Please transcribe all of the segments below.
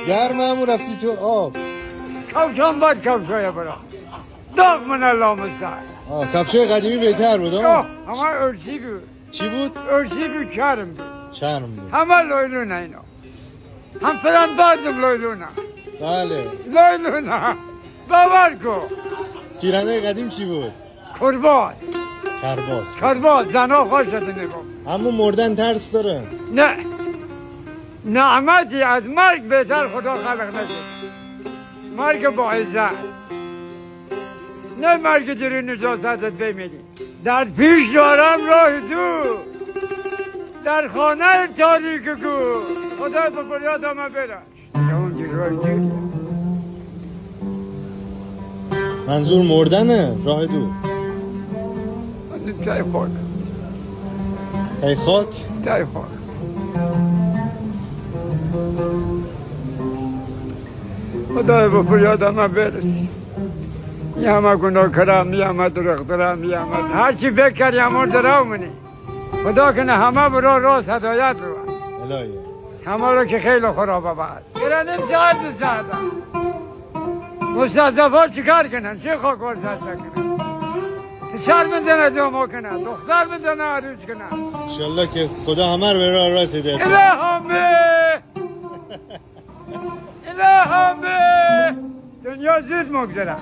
گرم همون رفتی تو آب. کفشان باید کفشای برا داغ من الله مستعان. کفشای قدیمی بهتر بود همه ارسی بود. چی بود؟ ارسی بود چرم بود. چرم بود. همه لایلونه اینا. هم فرند بازم لایلونه. بله. لایلونه. باور کن. تیرنده قدیم چی بود؟ کرباز. کرباز. کرباز زنها خوشت نگم. اما مردن ترس داره. نه. نعمتی از مرگ بهتر خدا خلق نده. مرگ با عزت. نه مرگ در نجاستت بمیری. در پیش دارم راه دور. در خانه تاریک گور. خدا به فریاد همه برش. اونجا راه دوری. منظور مردنه راه دور. تای خاک. تای خاک؟ تای خاک. خدا به فریاد همه برسی. یه همه گناه کرم، یه همه درخت دارم، یه همه هرچی بکر یه همه دراو منی. خدا کنه همه برا راست هدایت رو. الهی. همه رو که خیلی خرابه بعد. گرانیم ساعت بساعتم. مستضعفا چیکار کنن؟ چه خاک ورزش کنن؟ سر میزنه دوما کنن، دختر میزنه عروس کنن. انشالله که خدا همه رو به راه راست هدایت کنه. الهامه الهامه دنیا زود مگذره.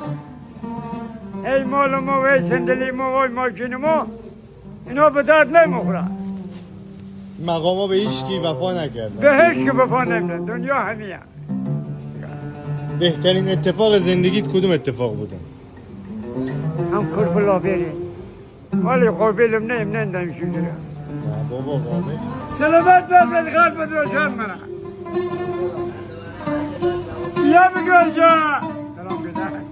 ای مال ما و ای صندلی ما و ای ماشین ما اینا به درد نمیخوره. مقام ها به هیچ کی وفا نکردن. به هیچ که وفا نمیدن. دنیا همیه. بهترین اتفاق زندگیت کدوم اتفاق بوده؟ هم کربلا بریم ولی قابلم نیم نندم شدره. نه بابا قابل. سلامت بر قلب روشن منه. یا بگو جا سلام گذاشت